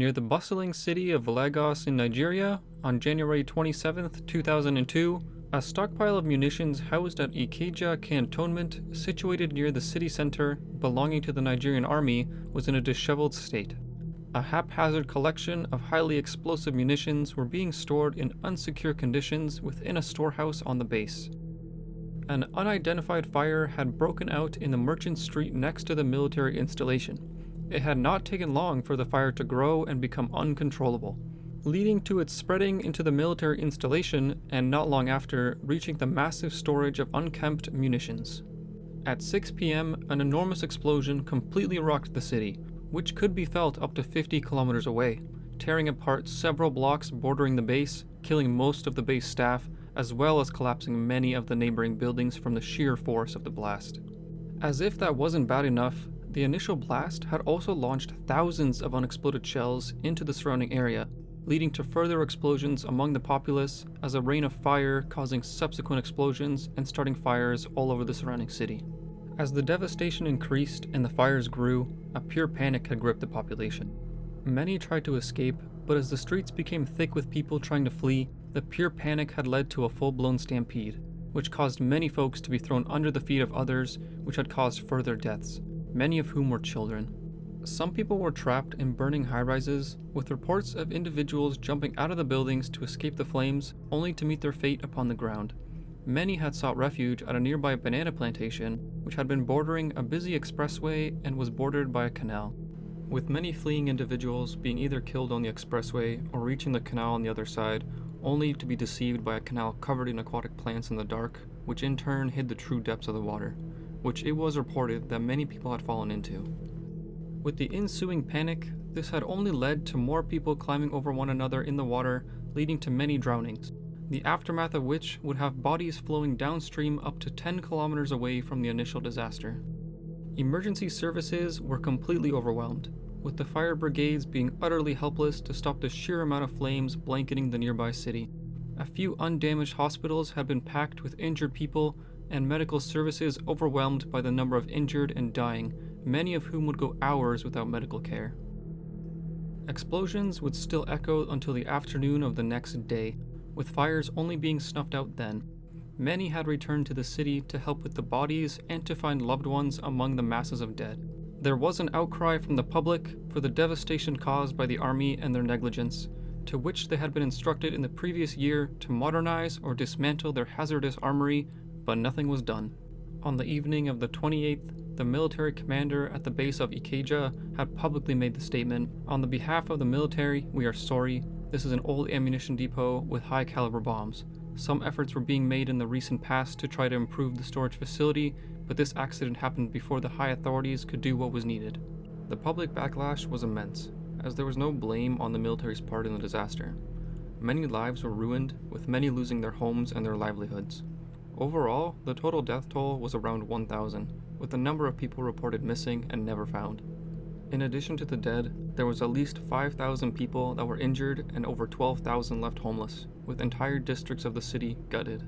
Near the bustling city of Lagos in Nigeria, on January 27, 2002, a stockpile of munitions housed at Ikeja Cantonment, situated near the city center, belonging to the Nigerian army, was in a disheveled state. A haphazard collection of highly explosive munitions were being stored in unsecure conditions within a storehouse on the base. An unidentified fire had broken out in the merchant street next to the military installation. It had not taken long for the fire to grow and become uncontrollable, leading to its spreading into the military installation and not long after reaching the massive storage of unkempt munitions. At 6 p.m., an enormous explosion completely rocked the city, which could be felt up to 50 kilometers away, tearing apart several blocks bordering the base, killing most of the base staff, as well as collapsing many of the neighboring buildings from the sheer force of the blast. As if that wasn't bad enough, the initial blast had also launched thousands of unexploded shells into the surrounding area, leading to further explosions among the populace as a rain of fire causing subsequent explosions and starting fires all over the surrounding city. As the devastation increased and the fires grew, a pure panic had gripped the population. Many tried to escape, but as the streets became thick with people trying to flee, the pure panic had led to a full-blown stampede, which caused many folks to be thrown under the feet of others, which had caused further deaths, many of whom were children. Some people were trapped in burning high-rises, with reports of individuals jumping out of the buildings to escape the flames, only to meet their fate upon the ground. Many had sought refuge at a nearby banana plantation, which had been bordering a busy expressway and was bordered by a canal, with many fleeing individuals being either killed on the expressway or reaching the canal on the other side, only to be deceived by a canal covered in aquatic plants in the dark, which in turn hid the true depths of the water, which it was reported that many people had fallen into. With the ensuing panic, this had only led to more people climbing over one another in the water, leading to many drownings, the aftermath of which would have bodies flowing downstream up to 10 kilometers away from the initial disaster. Emergency services were completely overwhelmed, with the fire brigades being utterly helpless to stop the sheer amount of flames blanketing the nearby city. A few undamaged hospitals had been packed with injured people, and medical services overwhelmed by the number of injured and dying, many of whom would go hours without medical care. Explosions would still echo until the afternoon of the next day, with fires only being snuffed out then. Many had returned to the city to help with the bodies and to find loved ones among the masses of dead. There was an outcry from the public for the devastation caused by the army and their negligence, to which they had been instructed in the previous year to modernize or dismantle their hazardous armory, but nothing was done. On the evening of the 28th, the military commander at the base of Ikeja had publicly made the statement, "On the behalf of the military, we are sorry. This is an old ammunition depot with high-caliber bombs. Some efforts were being made in the recent past to try to improve the storage facility, but this accident happened before the high authorities could do what was needed." The public backlash was immense, as there was no blame on the military's part in the disaster. Many lives were ruined, with many losing their homes and their livelihoods. Overall, the total death toll was around 1,000, with a number of people reported missing and never found. In addition to the dead, there was at least 5,000 people that were injured and over 12,000 left homeless, with entire districts of the city gutted.